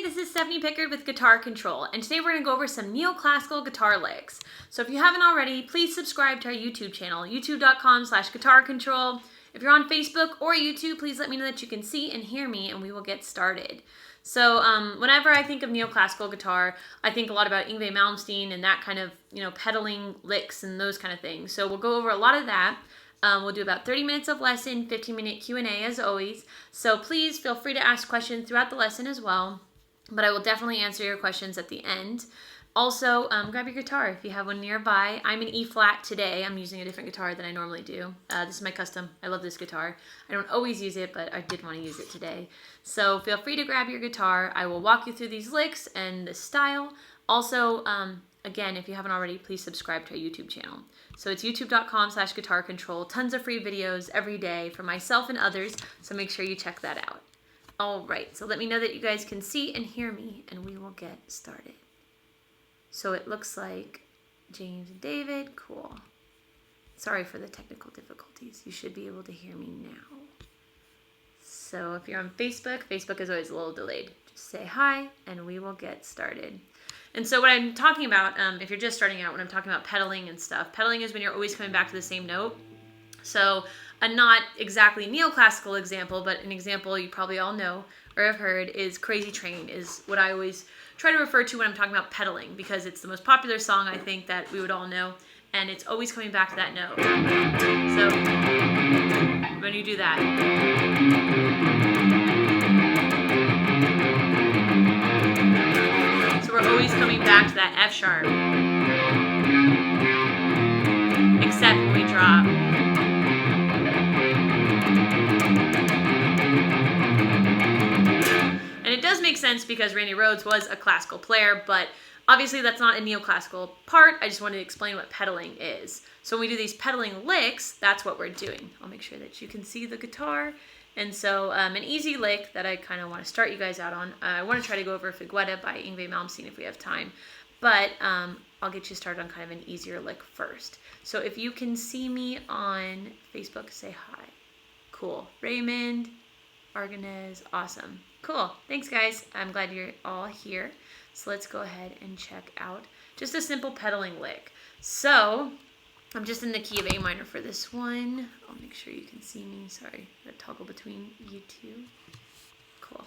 this is Stephanie Pickard with Guitar Control, and today we're going to go over some neoclassical guitar licks. So if you haven't already, please subscribe to our YouTube channel, youtube.com/guitar control. If you're on Facebook or YouTube, please let me know that you can see and hear me, and we will get started. So whenever I think of neoclassical guitar, I think a lot about Yngwie Malmsteen and that kind of, pedaling licks and those kind of things. So we'll go over a lot of that. We'll do about 30 minutes of lesson, 15-minute Q&A as always. So please feel free to ask questions throughout the lesson as well. But I will definitely answer your questions at the end. Also, grab your guitar if you have one nearby. I'm in E-flat today. I'm using a different guitar than I normally do. This is my custom. I love this guitar. I don't always use it, but I did want to use it today. So feel free to grab your guitar. I will walk you through these licks and the style. Also, again, if you haven't already, please subscribe to our YouTube channel. So it's youtube.com/guitar control. Tons of free videos every day for myself and others, so make sure you check that out. All right, so let me know that you guys can see and hear me, and we will get started. So it looks like James and David. Cool. Sorry for the technical difficulties. You should be able to hear me now. So if you're on Facebook, Facebook is always a little delayed. Just say hi, and we will get started. And so what I'm talking about, if you're just starting out, when I'm talking about pedaling and stuff, pedaling is when you're always coming back to the same note. So a not exactly neoclassical example, but an example you probably all know or have heard is Crazy Train is what I always try to refer to when I'm talking about pedaling, because it's the most popular song I think that we would all know, and it's always coming back to that note. So when you do that, we're always coming back to that F sharp, except when we drop. And it does make sense because Randy Rhoads was a classical player, but obviously that's not a neoclassical part. I just wanted to explain what pedaling is. So when we do these pedaling licks, that's what we're doing. I'll make sure that you can see the guitar. And so an easy lick that I kind of want to start you guys out on, I want to try to go over Figuetta by Yngwie Malmsteen if we have time, but I'll get you started on kind of an easier lick first. So if you can see me on Facebook, say hi. Cool. Raymond, Arganez, awesome. Cool. Thanks, guys. I'm glad you're all here. So let's go ahead and check out just a simple pedaling lick. So I'm just in the key of A minor for this one. I'll make sure you can see me. Sorry, I gotta toggle between you two. Cool.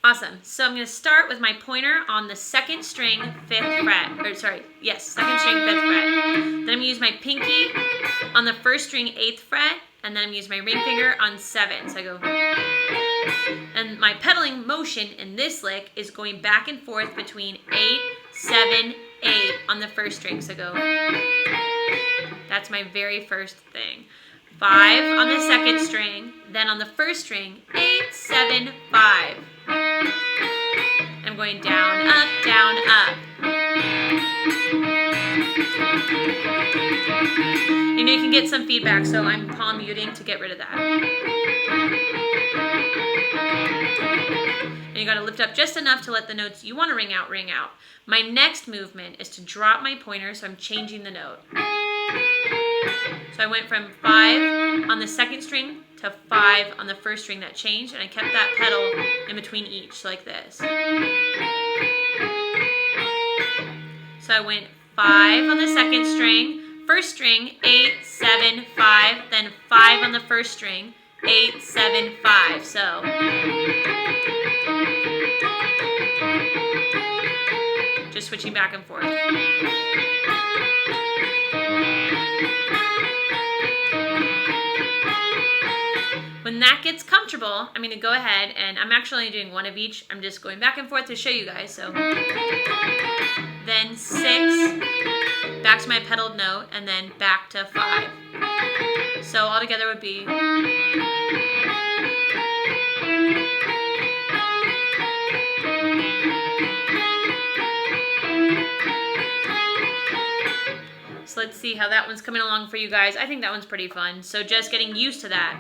Awesome. So I'm gonna start with my pointer on the second string, 5th fret. Second string, 5th fret. Then I'm gonna use my pinky on the first string, 8th fret, and then I'm gonna use my ring finger on 7. So I go, and my pedaling motion in this lick is going back and forth between 8, 7, 8 on the first string. So go. That's my very first thing. 5 on the second string, then on the first string, 8, 7, 5. I'm going down, up, down, up. You can get some feedback, so I'm palm muting to get rid of that. And you got to lift up just enough to let the notes you want to ring out, ring out. My next movement is to drop my pointer, so I'm changing the note. So I went from 5 on the second string to 5 on the first string. That changed, and I kept that pedal in between each, so like this. So I went 5 on the second string, first string, 8, 7, 5, then 5 on the first string, 8, 7, 5. So just switching back and forth. When that gets comfortable, I'm going to go ahead, and I'm actually only doing one of each. I'm just going back and forth to show you guys. So then 6, back to my pedaled note, and then back to 5. So all together would be. So let's see how that one's coming along for you guys. I think that one's pretty fun. So just getting used to that.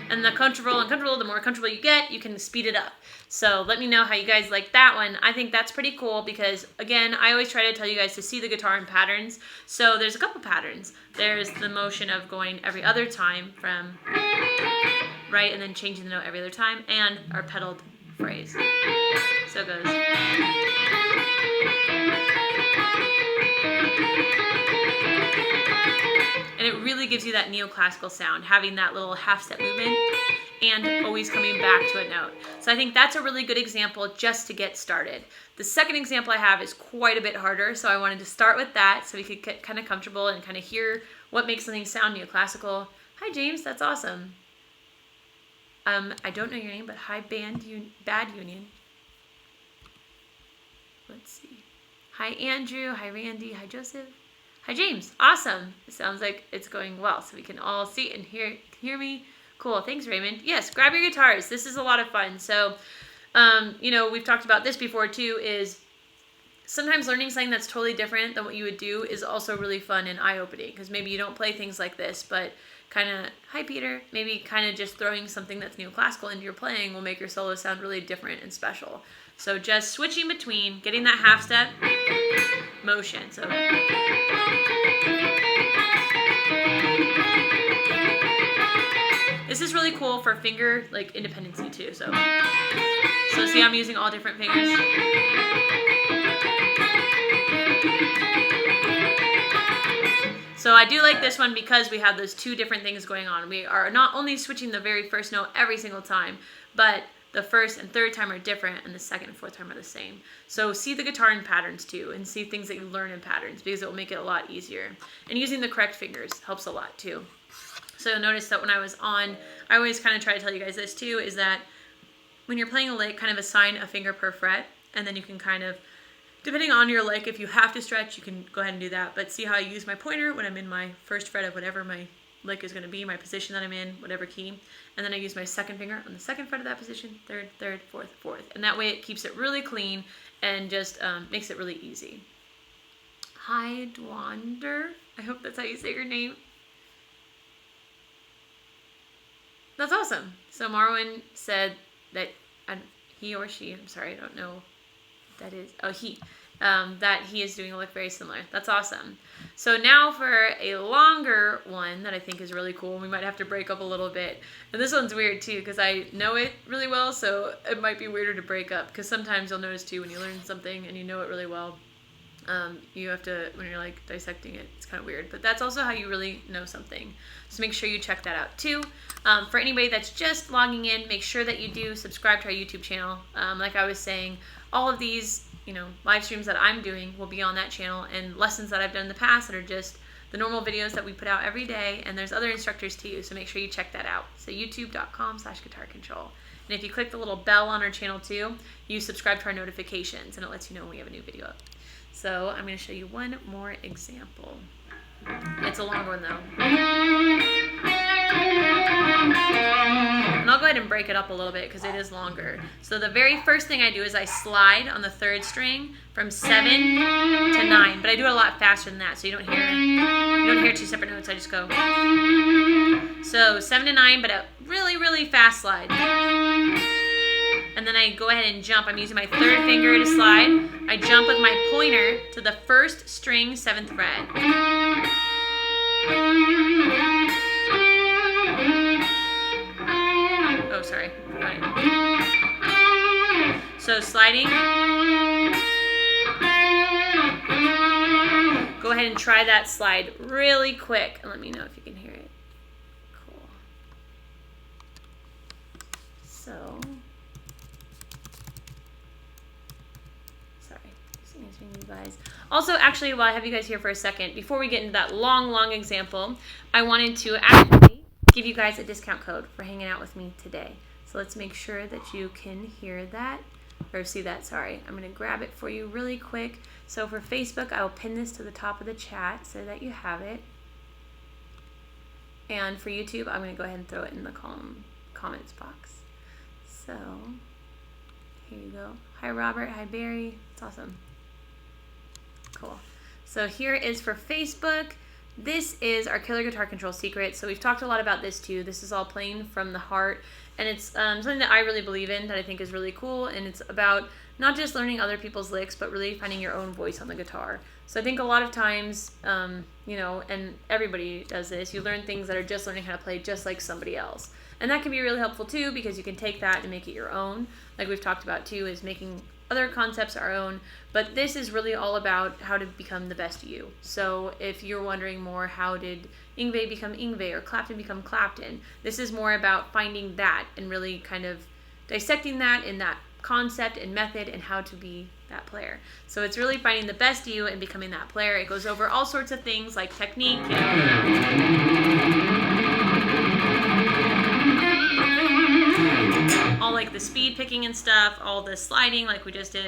And the uncomfortable, the more comfortable you get, you can speed it up. So let me know how you guys like that one. I think that's pretty cool because, again, I always try to tell you guys to see the guitar in patterns. So there's a couple patterns. There's the motion of going every other time from right and then changing the note every other time, and our pedaled phrase. So it goes. And it really gives you that neoclassical sound, having that little half-step movement and always coming back to a note. So I think that's a really good example just to get started. The second example I have is quite a bit harder, so I wanted to start with that so we could get kind of comfortable and kind of hear what makes something sound neoclassical. Hi, James. That's awesome. I don't know your name, but hi, Bad Union. Let's see. Hi, Andrew. Hi, Randy. Hi, Joseph. Hi, James. Awesome. It sounds like it's going well, so we can all see and hear me. Cool. Thanks, Raymond. Yes, grab your guitars. This is a lot of fun. So, we've talked about this before, too, is sometimes learning something that's totally different than what you would do is also really fun and eye-opening, because maybe you don't play things like this, but kind of, hi, Peter, maybe kind of just throwing something that's neoclassical into your playing will make your solo sound really different and special. So just switching between, getting that half-step motion. So this is really cool for finger independency too. So see, I'm using all different fingers. So I do like this one because we have those two different things going on. We are not only switching the very first note every single time, but the first and third time are different, and the second and fourth time are the same. So see the guitar in patterns too, and see things that you learn in patterns, because it will make it a lot easier. And using the correct fingers helps a lot too. So you'll notice that when I was on, I always kind of try to tell you guys this too, is that when you're playing a lick, kind of assign a finger per fret, and then you can kind of, depending on your lick, if you have to stretch, you can go ahead and do that. But see how I use my pointer when I'm in my first fret of whatever my lick is going to be, my position that I'm in, whatever key. And then I use my second finger on the second fret of that position, third, fourth. And that way it keeps it really clean and just makes it really easy. Hi, Dwander. I hope that's how you say your name. That's awesome. So Marwin said that he or she, I'm sorry, I don't know what that is. Oh, he. That he is doing a lick very similar. That's awesome. So now for a longer one that I think is really cool. We might have to break up a little bit. And this one's weird too because I know it really well, so it might be weirder to break up, because sometimes you'll notice too when you learn something and you know it really well, you have to, when you're dissecting it, it's kind of weird. But that's also how you really know something. So make sure you check that out too. For anybody that's just logging in, make sure that you do subscribe to our YouTube channel. Like I was saying, all of these live streams that I'm doing will be on that channel, and lessons that I've done in the past that are just the normal videos that we put out every day, and there's other instructors too, so make sure you check that out. So youtube.com/guitar control. And if you click the little bell on our channel too, you subscribe to our notifications, and it lets you know when we have a new video up. So I'm going to show you one more example. It's a long one though. And I'll go ahead and break it up a little bit because it is longer. So the very first thing I do is I slide on the third string from 7 to 9, but I do it a lot faster than that, so you don't hear two separate notes. I just go. So 7 to 9, but a really, really fast slide. And then I go ahead and jump. I'm using my third finger to slide. I jump with my pointer to the first string, 7th fret. Oh, sorry. So sliding. Go ahead and try that slide really quick, and let me know if you can hear it. Cool. So, sorry, just answering you guys. Also, actually, while I have you guys here for a second, before we get into that long example, I wanted to actually give you guys a discount code for hanging out with me today. So let's make sure that you can hear that, or see that, sorry. I'm going to grab it for you really quick. So for Facebook, I will pin this to the top of the chat so that you have it. And for YouTube, I'm going to go ahead and throw it in the comments box. So here you go. Hi, Robert. Hi, Barry. It's awesome. Cool. So here is for Facebook. this is our killer guitar control secret. So we've talked a lot about this too. This is all playing from the heart, and it's something that I really believe in, that I think is really cool, and it's about not just learning other people's licks, but really finding your own voice on the guitar. So I think a lot of times, you know, and everybody does this, you learn things that are just learning how to play just like somebody else. And that can be really helpful too, because you can take that and make it your own. Like we've talked about too, is making other concepts our own. But this is really all about how to become the best you. So if you're wondering more, how did Yngwie become Yngwie or Clapton become Clapton? This is more about finding that and really kind of dissecting that in that concept and method and how to be that player. So it's really finding the best you and becoming that player. It goes over all sorts of things like technique, you know, all like the speed picking and stuff, all the sliding like we just did,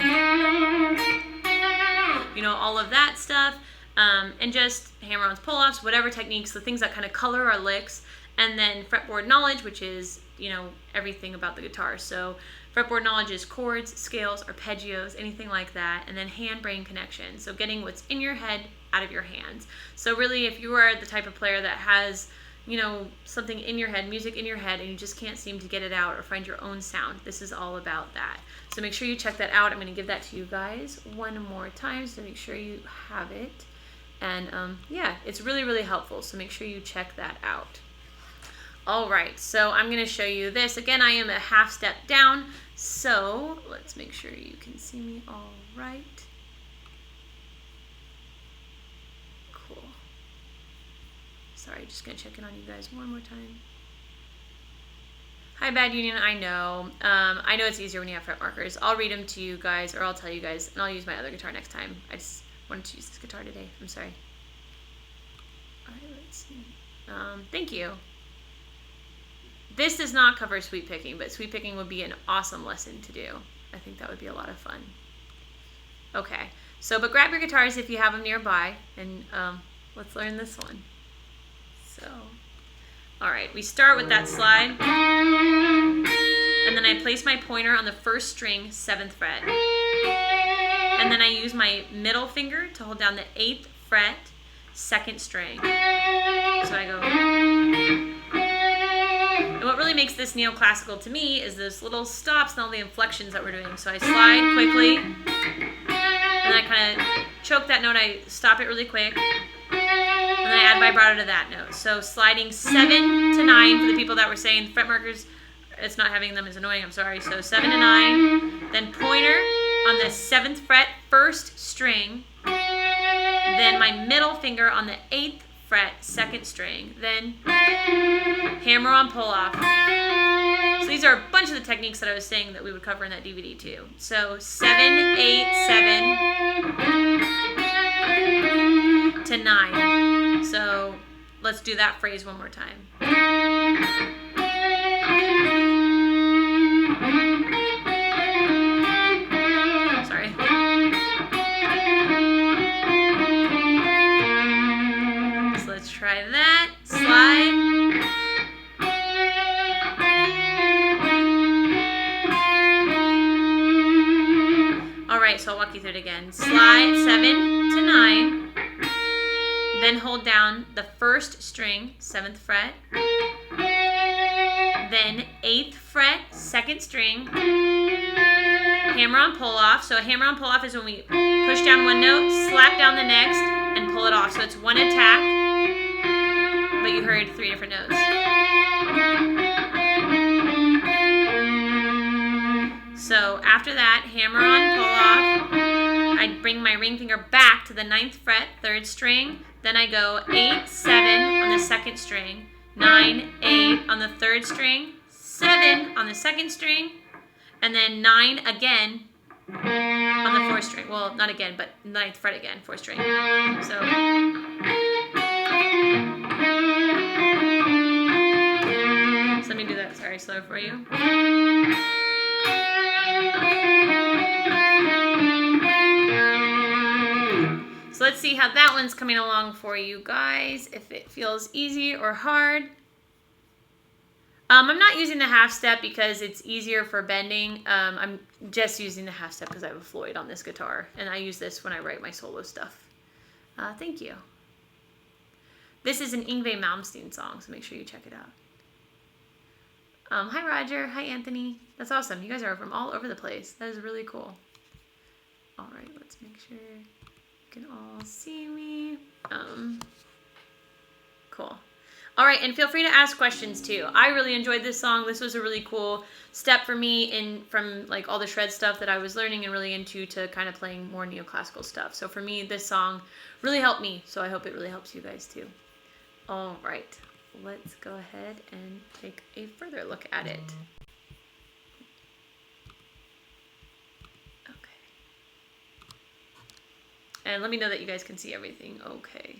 you know, all of that stuff, and just hammer-ons, pull-offs, whatever techniques, the things that kind of color our licks, and then fretboard knowledge, which is, you know, everything about the guitar. So fretboard knowledge is chords, scales, arpeggios, anything like that, and then hand-brain connection. So getting what's in your head out of your hands. So really, if you are the type of player that has, you know, something in your head, music in your head, and you just can't seem to get it out or find your own sound, this is all about that. So make sure you check that out. I'm going to give that to you guys one more time, so make sure you have it. And yeah, it's really, really helpful, so make sure you check that out. All right, so I'm going to show you this. Again, I am a half step down, so let's make sure you can see me all right. Cool. Sorry, just going to check in on you guys one more time. Hi, Bad Union, I know. I know it's easier when you have fret markers. I'll read them to you guys, or I'll tell you guys, and I'll use my other guitar next time. I just wanted to use this guitar today. I'm sorry. All right, let's see. Thank you. This does not cover sweep picking, but sweep picking would be an awesome lesson to do. I think that would be a lot of fun. Okay, so but grab your guitars if you have them nearby, and let's learn this one. So, all right, we start with that slide, and then I place my pointer on the first string, 7th fret, and then I use my middle finger to hold down the 8th fret, 2nd string. So I go. And what really makes this neoclassical to me is those little stops and all the inflections that we're doing. So I slide quickly, and then I kind of choke that note, I stop it really quick, and then I add vibrato to that note. So sliding 7 to 9 for the people that were saying fret markers, it's not having them is annoying, I'm sorry. So 7 to 9, then pointer on the 7th fret, 1st string, then my middle finger on the 8th fret, 2nd string, then hammer on pull off. So these are a bunch of the techniques that I was saying that we would cover in that DVD too. So 7, 8, 7 to 9. So let's do that phrase one more time. Sorry. So let's try that. Slide. So I'll walk you through it again. Slide 7 to 9, then hold down the 1st string, 7th fret, then 8th fret, 2nd string, hammer on pull off. So a hammer on pull off is when we push down one note, slap down the next, and pull it off. So it's one attack, but you heard 3 different notes. So after that, hammer on, pull off. I bring my ring finger back to the 9th fret, 3rd string. Then I go 8, 7 on the 2nd string, 9, 8 on the 3rd string, 7 on the 2nd string, and then 9 again on the 4th string. Well, not again, but 9th fret again, 4th string. So let me do that, sorry, slow for you. So let's see how that one's coming along for you guys, if it feels easy or hard. I'm not using the half step because it's easier for bending. I'm just using the half step because I have a Floyd on this guitar, and I use this when I write my solo stuff. Thank you. This is an Yngwie Malmsteen song, so make sure you check it out. Hi Roger, hi Anthony. That's awesome. You guys are from all over the place. That is really cool. All right, let's make sure you can all see me. Cool. All right, and feel free to ask questions too. I really enjoyed this song. This was a really cool step for me from like all the shred stuff that I was learning and really into to kind of playing more neoclassical stuff. So for me, this song really helped me. So I hope it really helps you guys too. All right, let's go ahead and take a further look at it. Okay. And let me know that you guys can see everything. Okay.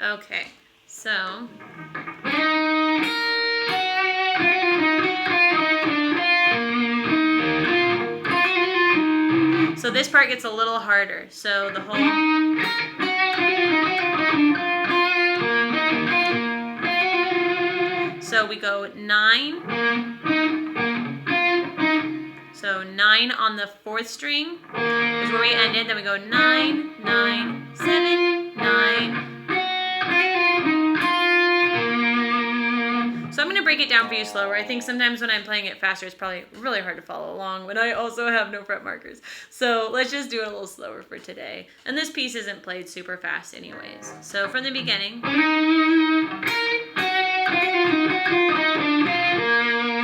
Okay. So this part gets a little harder. So the whole we go 9. So 9 on the 4th string is where we ended. Then we go 9, 9, 7, 9. So I'm going to break it down for you slower. I think sometimes when I'm playing it faster, it's probably really hard to follow along when I also have no fret markers. So let's just do it a little slower for today. And this piece isn't played super fast anyways. So from the beginning,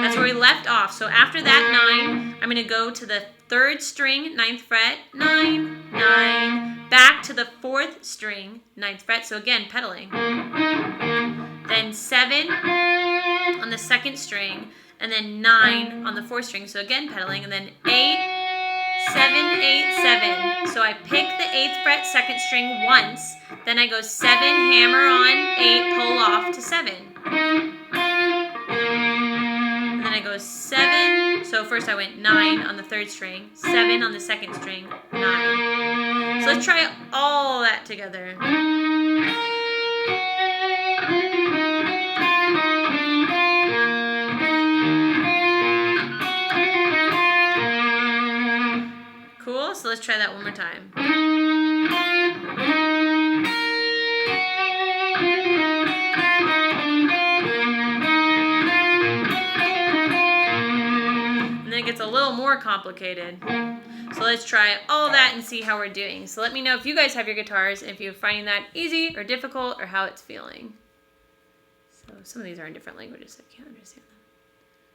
that's where we left off. So after that 9, I'm going to go to the 3rd string, 9th fret, 9, 9, back to the 4th string, 9th fret. So again, pedaling. Then 7 on the 2nd string, and then 9 on the 4th string. So again, pedaling, and then 8, 7, 8, 7. So I pick the 8th fret 2nd string once, then I go 7, hammer on, 8, pull off to 7. And then I go 7, so first I went 9 on the 3rd string, 7 on the 2nd string, 9. So let's try all that together. Cool, so let's try that one more time. And then it gets a little more complicated. So let's try all that and see how we're doing. So let me know if you guys have your guitars, if you're finding that easy or difficult or how it's feeling. So some of these are in different languages, so I can't understand them.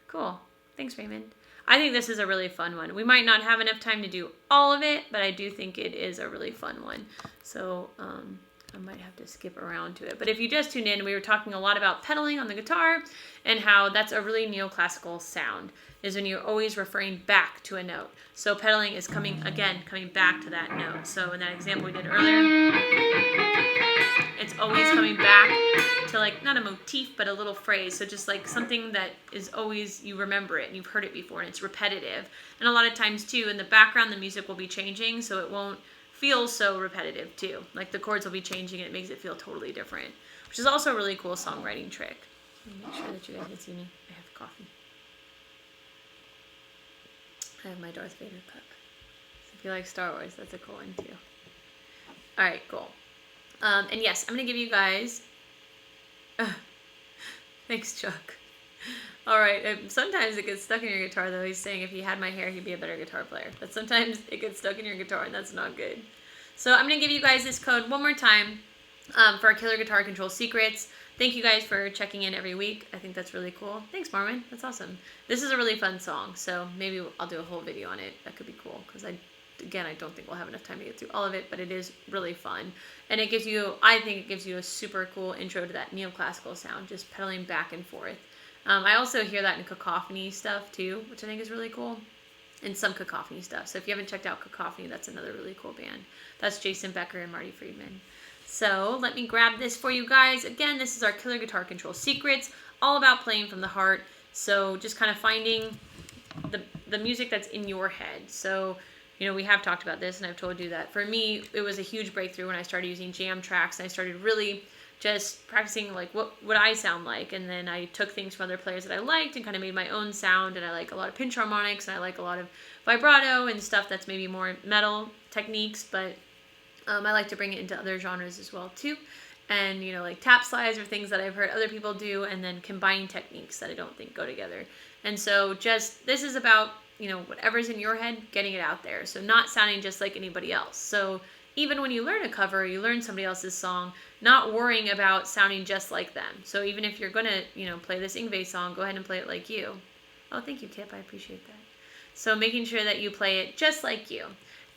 Cool. Thanks, Raymond. I think this is a really fun one. We might not have enough time to do all of it, but I do think it is a really fun one. So I might have to skip around to it. But if you just tuned in, we were talking a lot about pedaling on the guitar and how that's a really neoclassical sound, is when you're always referring back to a note. So pedaling is coming back to that note. So in that example we did earlier, it's always coming back to like, not a motif, but a little phrase. So just like something that is always, you remember it and you've heard it before and it's repetitive. And a lot of times too, in the background, the music will be changing, so it won't feel so repetitive too. Like the chords will be changing and it makes it feel totally different, which is also a really cool songwriting trick. Make sure that you guys can see me. I have coffee. I have my Darth Vader cup. So if you like Star Wars, that's a cool one too. All right, cool. And yes, I'm going to give you guys... Thanks, Chuck. All right, sometimes it gets stuck in your guitar, though. He's saying if he had my hair, he'd be a better guitar player. But sometimes it gets stuck in your guitar, and that's not good. So I'm going to give you guys this code one more time for our Killer Guitar Control Secrets. Thank you guys for checking in every week. I think that's really cool. Thanks, Marvin. That's awesome. This is a really fun song, so maybe I'll do a whole video on it. That could be cool, because I don't think we'll have enough time to get through all of it, but it is really fun. And it gives you, I think it gives you a super cool intro to that neoclassical sound, just pedaling back and forth. I also hear that in Cacophony stuff too, which I think is really cool, and some Cacophony stuff. So if you haven't checked out Cacophony, that's another really cool band. That's Jason Becker and Marty Friedman. So let me grab this for you guys. Again, this is our Killer Guitar Control Secrets, all about playing from the heart. So just kind of finding the music that's in your head. So, you know, we have talked about this, and I've told you that for me, it was a huge breakthrough when I started using jam tracks, and I started really just practicing like what would I sound like, and then I took things from other players that I liked and kind of made my own sound. And I like a lot of pinch harmonics, and I like a lot of vibrato and stuff that's maybe more metal techniques, but I like to bring it into other genres as well too. and, you know, like tap slides or things that I've heard other people do, and then combining techniques that I don't think go together. And so this is about, you know, whatever's in your head, getting it out there. So not sounding just like anybody else. So even when you learn a cover, you learn somebody else's song, not worrying about sounding just like them. So even if you're going to, you know, play this Yngwie song, go ahead and play it like you. Oh, thank you, Kip. I appreciate that. So making sure that you play it just like you.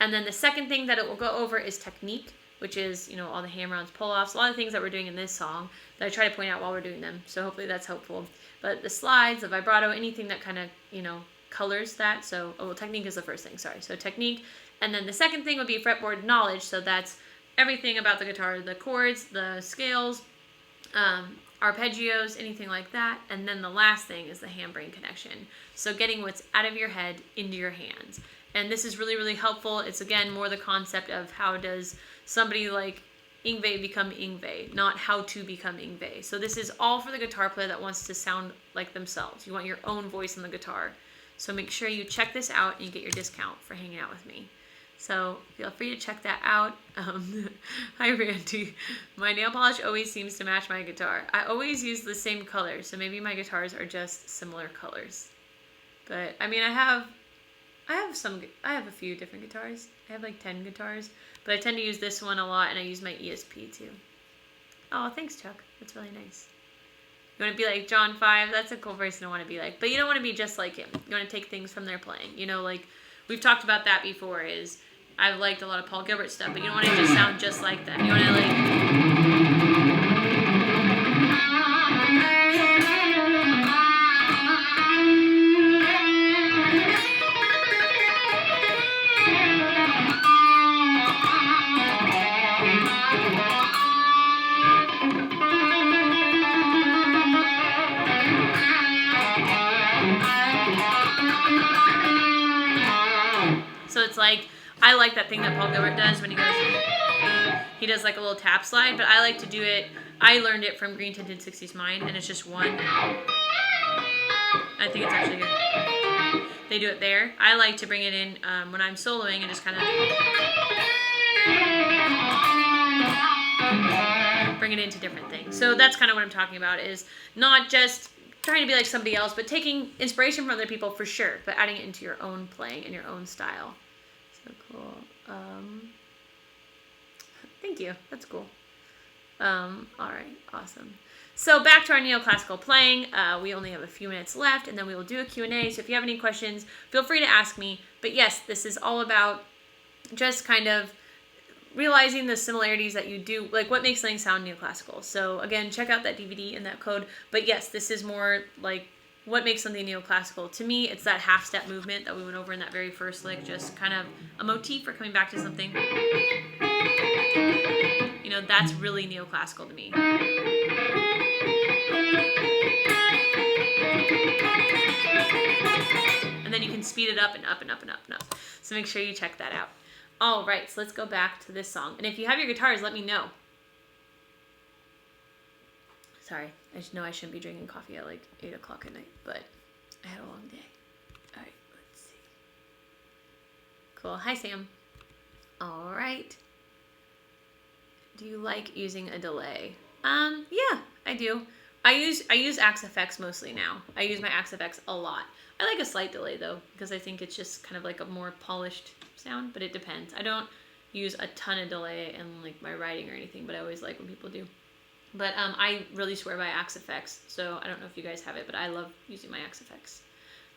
And then the second thing that it will go over is technique, which is, you know, all the hammer-ons, pull-offs, a lot of things that we're doing in this song that I try to point out while we're doing them. So hopefully that's helpful. But the slides, the vibrato, anything that kind of, you know, colors that. So, technique is the first thing, sorry. So technique. And then the second thing would be fretboard knowledge. So that's everything about the guitar, the chords, the scales, arpeggios, anything like that. And then the last thing is the hand-brain connection. So getting what's out of your head into your hands. And this is really, really helpful. It's, again, more the concept of how does somebody like Yngwie become Yngwie, not how to become Yngwie. So this is all for the guitar player that wants to sound like themselves. You want your own voice on the guitar. So make sure you check this out and you get your discount for hanging out with me. So feel free to check that out. Hi, Randy. My nail polish always seems to match my guitar. I always use the same color, so maybe my guitars are just similar colors. But I mean, I have a few different guitars. I have like 10 guitars, but I tend to use this one a lot, and I use my ESP too. Oh, thanks, Chuck. That's really nice. You want to be like John 5? That's a cool person to want to be like. But you don't want to be just like him. You want to take things from their playing. You know, like we've talked about that before, is I've liked a lot of Paul Gilbert stuff, but you don't want to just sound just like them. You want to like... So it's like, I like that thing that Paul Gilbert does when he does like a little tap slide, but I like to do it, I learned it from Green Tinted 60s Mind, and it's just one. I think it's actually good. They do it there. I like to bring it in when I'm soloing and just kind of bring it into different things. So that's kind of what I'm talking about, is not just trying to be like somebody else, but taking inspiration from other people for sure, but adding it into your own playing and your own style. So cool. Thank you. That's cool. All right. Awesome. So back to our neoclassical playing. We only have a few minutes left, and then we will do a Q&A. So if you have any questions, feel free to ask me. But yes, this is all about just kind of realizing the similarities that you do, like what makes something sound neoclassical. So again, check out that DVD and that code. But yes, this is more like what makes something neoclassical. To me, it's that half-step movement that we went over in that very first lick, just kind of a motif for coming back to something. You know, that's really neoclassical to me. And then you can speed it up and up and up and up and up. So make sure you check that out. All right, so let's go back to this song. And if you have your guitars, let me know. Sorry, I just know I shouldn't be drinking coffee at like 8 o'clock at night, but I had a long day. All right, let's see. Cool. Hi, Sam. All right. Do you like using a delay? Yeah, I do. I use Axe FX mostly now. I use my Axe FX a lot. I like a slight delay though, because I think it's just kind of like a more polished sound, but it depends. I don't use a ton of delay in like my writing or anything, but I always like when people do. But I really swear by Axe FX, so I don't know if you guys have it, but I love using my Axe FX.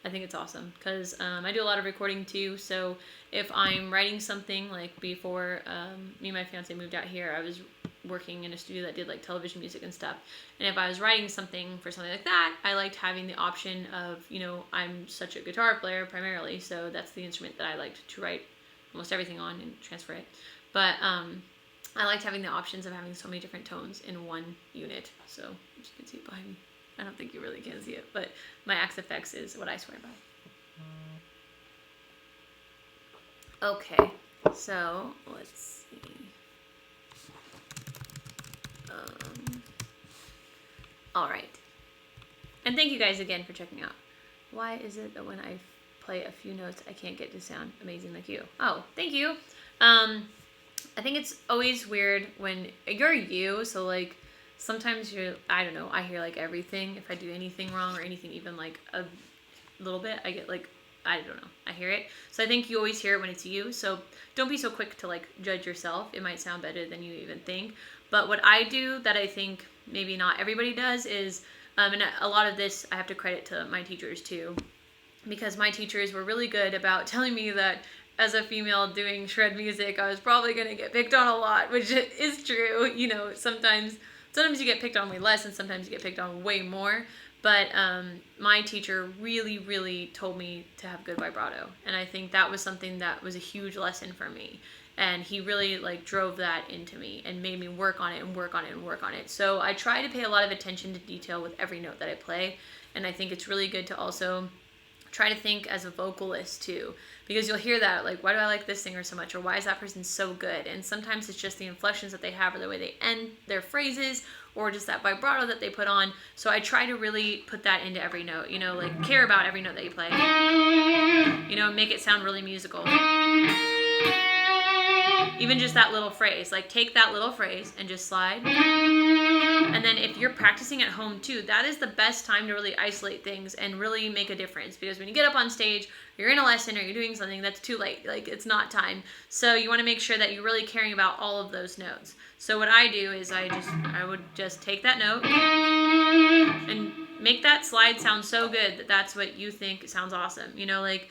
I think it's awesome, because I do a lot of recording too, so if I'm writing something, like before me and my fiance moved out here, I was working in a studio that did like television music and stuff, and if I was writing something for something like that, I liked having the option of, you know, I'm such a guitar player primarily, so that's the instrument that I liked to write almost everything on and transfer it, but I liked having the options of having so many different tones in one unit. So, as you can see behind me, I don't think you really can see it, but my Axe FX is what I swear by. Okay, so let's see. All right. And thank you guys again for checking out. Why is it that when I play a few notes, I can't get to sound amazing like you? Oh, thank you. I think it's always weird when you're you, so like sometimes I don't know, I hear like everything. If I do anything wrong or anything even like a little bit, I get like, I don't know, I hear it. So I think you always hear it when it's you. So don't be so quick to like judge yourself. It might sound better than you even think. But what I do that I think maybe not everybody does is, and a lot of this I have to credit to my teachers too, because my teachers were really good about telling me that as a female doing shred music, I was probably going to get picked on a lot, which is true. You know, sometimes you get picked on way less and sometimes you get picked on way more. But my teacher really, really told me to have good vibrato. And I think that was something that was a huge lesson for me. And he really like drove that into me and made me work on it and work on it and work on it. So I try to pay a lot of attention to detail with every note that I play. And I think it's really good to also try to think as a vocalist too, because you'll hear that like, why do I like this singer so much, or why is that person so good? And sometimes it's just the inflections that they have, or the way they end their phrases, or just that vibrato that they put on. So I try to really put that into every note, you know, like care about every note that you play, you know, make it sound really musical. Even just that little phrase, like take that little phrase and just slide. And then if you're practicing at home too, that is the best time to really isolate things and really make a difference. Because when you get up on stage, you're in a lesson or you're doing something, that's too late. Like it's not time. So you want to make sure that you're really caring about all of those notes. So what I do is I would just take that note and make that slide sound so good that that's what you think sounds awesome. You know, like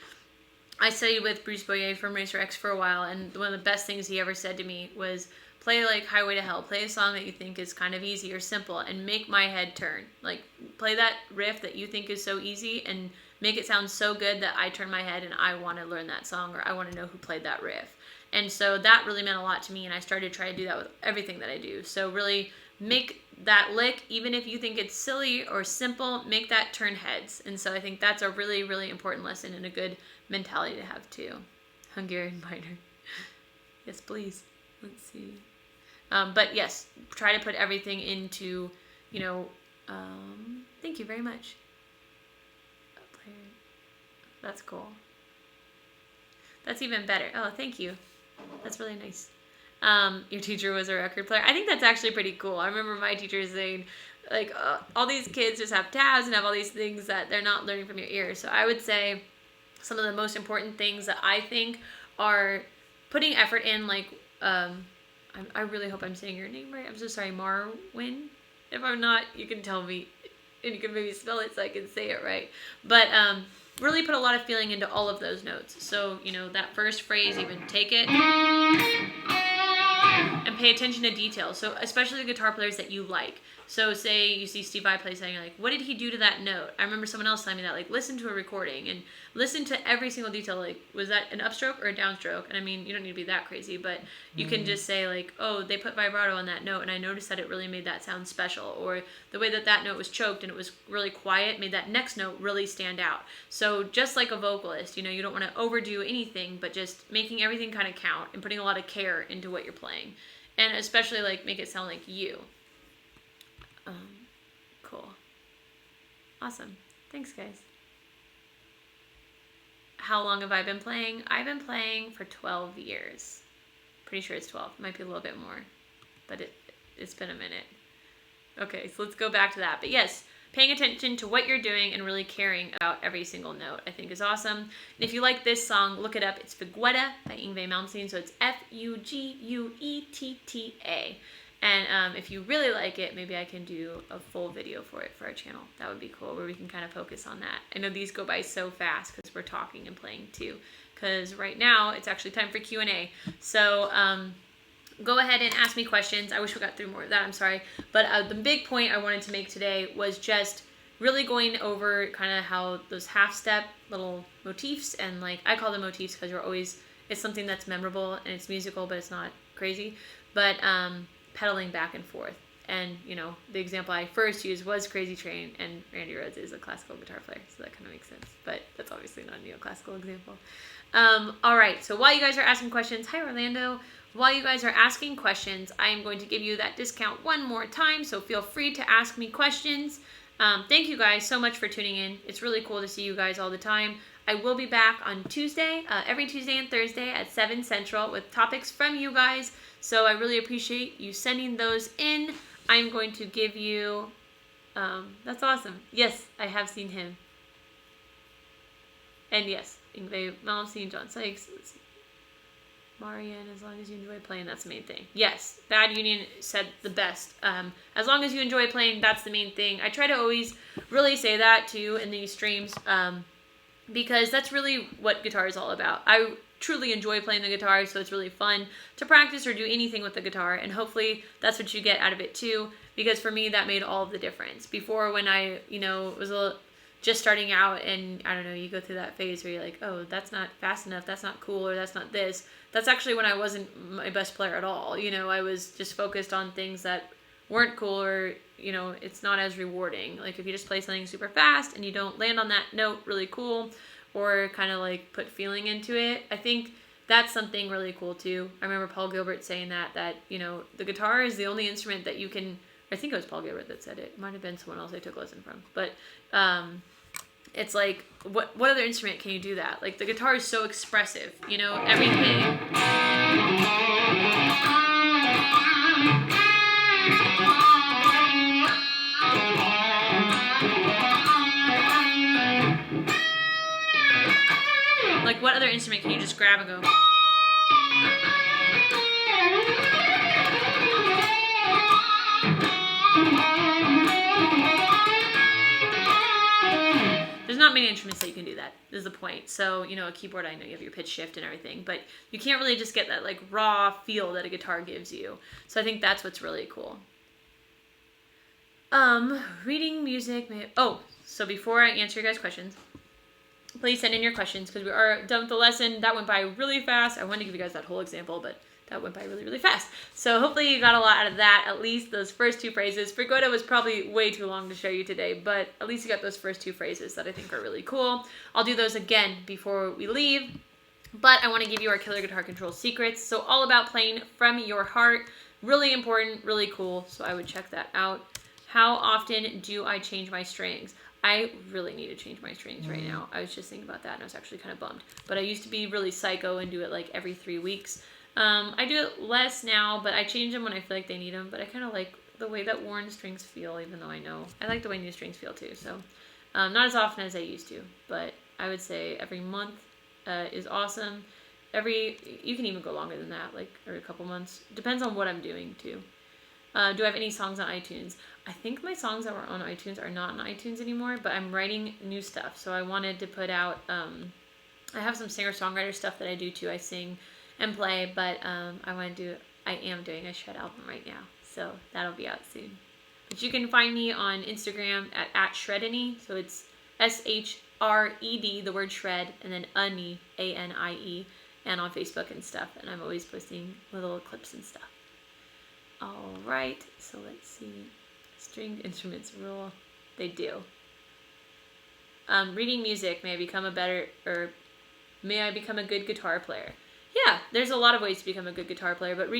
I studied with Bruce Boyer from Racer X for a while, and one of the best things he ever said to me was, play like Highway to Hell. Play a song that you think is kind of easy or simple and make my head turn. Like play that riff that you think is so easy and make it sound so good that I turn my head and I want to learn that song, or I want to know who played that riff. And so that really meant a lot to me, and I started trying to do that with everything that I do. So really make that lick, even if you think it's silly or simple, make that turn heads. And so I think that's a really, really important lesson and a good mentality to have too. Hungarian minor. Yes, please. Let's see. But yes, try to put everything into, you know, thank you very much. That's cool. That's even better. Oh, thank you. That's really nice. Your teacher was a record player. I think that's actually pretty cool. I remember my teacher saying, like, all these kids just have tabs and have all these things that they're not learning from your ears. So I would say some of the most important things that I think are putting effort in, like, I really hope I'm saying your name right. I'm so sorry, Marwin. If I'm not, you can tell me, and you can maybe spell it so I can say it right. But really put a lot of feeling into all of those notes. So, you know, that first phrase, even take it and pay attention to detail. So especially the guitar players that you like. So say you see Steve Vai play something, you're like, what did he do to that note? I remember someone else telling me that, like, listen to a recording and listen to every single detail. Like, was that an upstroke or a downstroke? And I mean, you don't need to be that crazy, but you can just say like, oh, they put vibrato on that note and I noticed that it really made that sound special. Or the way that that note was choked and it was really quiet made that next note really stand out. So just like a vocalist, you know, you don't want to overdo anything, but just making everything kind of count and putting a lot of care into what you're playing. And especially like make it sound like you. Cool. Awesome. Thanks, guys. How long have I been playing? I've been playing for 12 years. Pretty sure it's 12. Might be a little bit more, but it's been a minute. Okay, so let's go back to that. But yes, paying attention to what you're doing and really caring about every single note, I think is awesome. And if you like this song, look it up. It's Fuguetta by Yngwie Malmsteen. So it's Fuguetta. And if you really like it, maybe I can do a full video for it for our channel. That would be cool, where we can kind of focus on that. I know these go by so fast because we're talking and playing too. Because right now, it's actually time for Q&A. So go ahead and ask me questions. I wish we got through more of that, I'm sorry. But the big point I wanted to make today was just really going over kind of how those half-step little motifs, and like I call them motifs because you're always, it's something that's memorable and it's musical, but it's not crazy. But pedaling back and forth. And, you know, the example I first used was Crazy Train, and Randy Rhoads is a classical guitar player, so that kind of makes sense. But that's obviously not a neoclassical example. All right, so while you guys are asking questions, hi Orlando. While you guys are asking questions, I am going to give you that discount one more time, so feel free to ask me questions. Thank you guys so much for tuning in. It's really cool to see you guys all the time. I will be back on Tuesday, every Tuesday and Thursday at 7 Central with topics from you guys. So I really appreciate you sending those in. I'm going to give you, that's awesome. Yes, I have seen him. And yes, Ingve, Melody, and John Sykes. Marianne, as long as you enjoy playing, that's the main thing. Yes, Bad Union said the best. As long as you enjoy playing, that's the main thing. I try to always really say that too in these streams, because that's really what guitar is all about. I truly enjoy playing the guitar, so it's really fun to practice or do anything with the guitar, and hopefully that's what you get out of it too, because for me that made all of the difference. Before, when I, was just starting out, and I don't know, you go through that phase where you're like, oh, that's not fast enough, that's not cool, or that's not this. That's actually when I wasn't my best player at all. I was just focused on things that weren't cool, or, it's not as rewarding. Like if you just play something super fast and you don't land on that note really cool, or kind of like put feeling into it, I think that's something really cool too. I remember Paul Gilbert saying that the guitar is the only instrument that you can, I think it was Paul Gilbert that said it. It might have been someone else I took a lesson from. But it's like, what other instrument can you do that? Like the guitar is so expressive, everything. Like what other instrument can you just grab and go? There's not many instruments that you can do that, is the point. So, a keyboard, I know you have your pitch shift and everything, but you can't really just get that like raw feel that a guitar gives you. So I think that's what's really cool. Reading music, so before I answer your guys' questions, please send in your questions, because we are done with the lesson. That went by really fast. I wanted to give you guys that whole example, but that went by really, really fast. So hopefully you got a lot out of that, at least those first two phrases. Frigoda was probably way too long to show you today, but at least you got those first two phrases that I think are really cool. I'll do those again before we leave, but I want to give you our killer guitar control secrets. So all about playing from your heart. Really important, really cool, so I would check that out. How often do I change my strings? I really need to change my strings right now. I was just thinking about that, and I was actually kind of bummed. But I used to be really psycho and do it like every 3 weeks. I do it less now, but I change them when I feel like they need them. But I kind of like the way that worn strings feel, even though I like the way new strings feel too. So not as often as I used to, but I would say every month is awesome. You can even go longer than that, like every couple months. Depends on what I'm doing too. Do I have any songs on iTunes? I think my songs that were on iTunes are not on iTunes anymore, but I'm writing new stuff. So I wanted to put out, I have some singer-songwriter stuff that I do too. I sing and play, but I am doing a shred album right now. So that'll be out soon. But you can find me on Instagram at Shredany. So it's SHRED, the word shred, and then Anie, ANIE, and on Facebook and stuff. And I'm always posting little clips and stuff. All right, so let's see. Stringed instruments rule. They do. Reading music, may I become a good guitar player? Yeah, there's a lot of ways to become a good guitar player, but I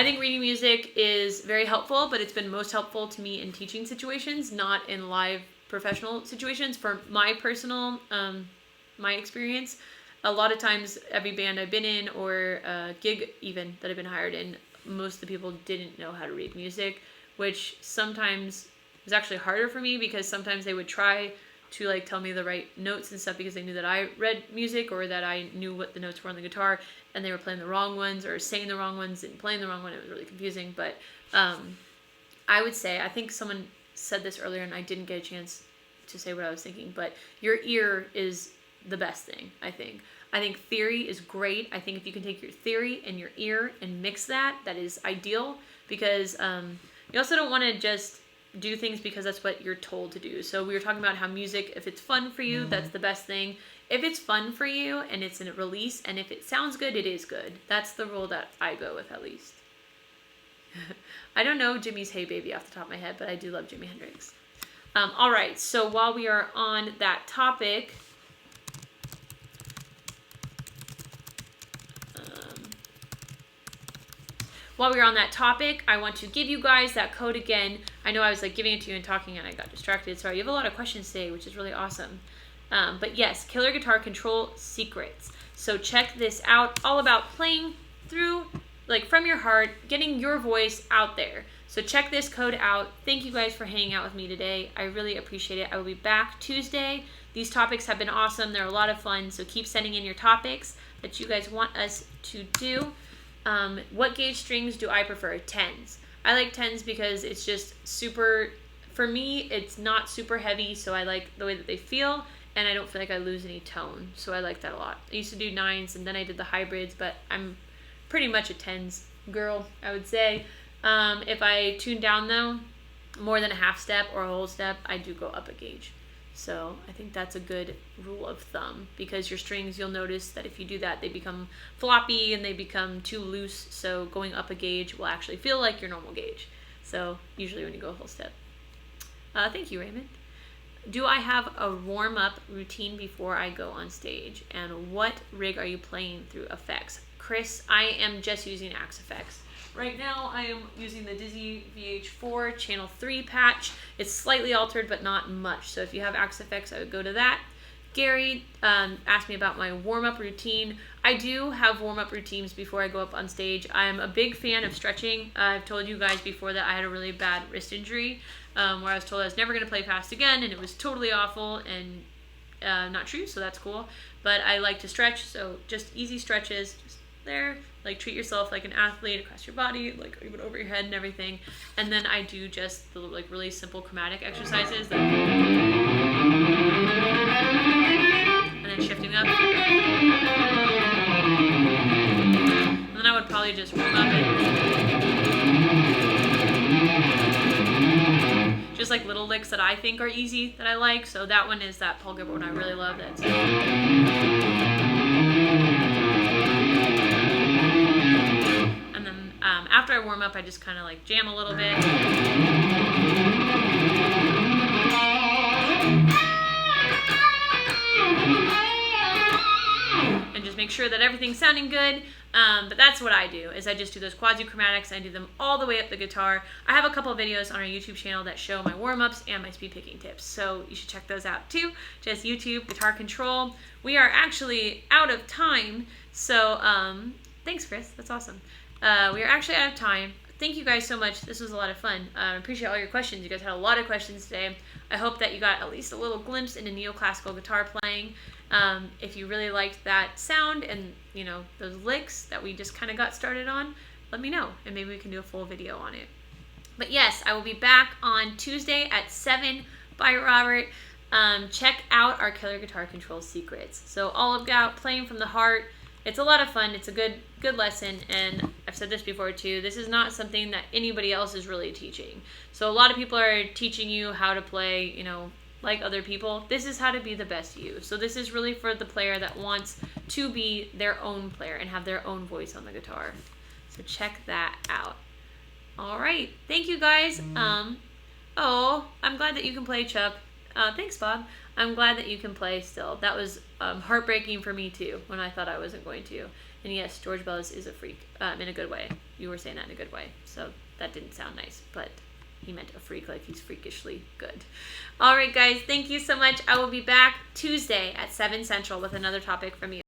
think reading music is very helpful, but it's been most helpful to me in teaching situations, not in live professional situations. For my personal, my experience, a lot of times every band I've been in, or gig even that I've been hired in, most of the people didn't know how to read music, which sometimes was actually harder for me, because sometimes they would try to like tell me the right notes and stuff because they knew that I read music, or that I knew what the notes were on the guitar, and they were playing the wrong ones or saying the wrong ones and playing the wrong one. It was really confusing. But I would say, I think someone said this earlier and I didn't get a chance to say what I was thinking, but your ear is the best thing, I think. I think theory is great. I think if you can take your theory and your ear and mix that is ideal, because you also don't want to just do things because that's what you're told to do. So we were talking about how music, if it's fun for you, that's the best thing. If it's fun for you and it's a release, and if it sounds good, it is good. That's the rule that I go with, at least. I don't know Jimmy's Hey Baby off the top of my head, but I do love Jimi Hendrix. All right, so while we are on that topic, I want to give you guys that code again I know I was like giving it to you and talking and I got distracted. Sorry, you have a lot of questions today, which is really awesome. But yes, Killer Guitar Control Secrets. So check this out, all about playing through, like from your heart, getting your voice out there. So check this code out. Thank you guys for hanging out with me today. I really appreciate it. I will be back Tuesday. These topics have been awesome. They're a lot of fun. So keep sending in your topics that you guys want us to do. What gauge strings do I prefer? 10s. I like 10s because it's just super, for me, it's not super heavy, so I like the way that they feel, and I don't feel like I lose any tone, so I like that a lot. I used to do 9s, and then I did the hybrids, but I'm pretty much a 10s girl, I would say. If I tune down, though, more than a half step or a whole step, I do go up a gauge. So I think that's a good rule of thumb, because your strings, you'll notice that if you do that, they become floppy and they become too loose. So going up a gauge will actually feel like your normal gauge. So usually when you go a whole step. Thank you, Raymond. Do I have a warm-up routine before I go on stage? And what rig are you playing through effects? Chris, I am just using Axe Effects. Right now, I am using the Dizzy VH4 Channel 3 patch. It's slightly altered, but not much. So if you have Axe Effects, I would go to that. Gary asked me about my warm-up routine. I do have warm-up routines before I go up on stage. I'm a big fan of stretching. I've told you guys before that I had a really bad wrist injury where I was told I was never going to play fast again, and it was totally awful and not true, so that's cool. But I like to stretch, so just easy stretches, just there. Like, treat yourself like an athlete across your body, like even over your head and everything. And then I do just the like really simple chromatic exercises, like, and then shifting up. And then I would probably just warm up it. Just like little licks that I think are easy that I like. So that one is that Paul Gilbert one I really love. That's after I warm up, I just kind of like jam a little bit. And just make sure that everything's sounding good. But that's what I do, is I just do those quasi-chromatics. I do them all the way up the guitar. I have a couple of videos on our YouTube channel that show my warm-ups and my speed picking tips. So you should check those out too. Just YouTube, Guitar Control. We are actually out of time. So thanks, Chris. That's awesome. We are actually out of time. Thank you guys so much. This was a lot of fun. I appreciate all your questions. You guys had a lot of questions today. I hope that you got at least a little glimpse into neoclassical guitar playing. If you really liked that sound and, you know, those licks that we just kind of got started on, let me know, and maybe we can do a full video on it. But yes, I will be back on Tuesday at 7 by Robert. Check out our Killer Guitar Control Secrets. So all about playing from the heart. It's a lot of fun. It's a good lesson, and I've said this before too, this is not something that anybody else is really teaching. So a lot of people are teaching you how to play, you know, like other people. This is how to be the best you. So this is really for the player that wants to be their own player and have their own voice on the guitar. So check that out. All right. Thank you guys. Oh, I'm glad that you can play, Chuck. Thanks, Bob. I'm glad that you can play still. That was heartbreaking for me too when I thought I wasn't going to. And yes, George Bellis is a freak in a good way. You were saying that in a good way. So that didn't sound nice, but he meant a freak, like he's freakishly good. All right, guys. Thank you so much. I will be back Tuesday at 7 Central with another topic from you.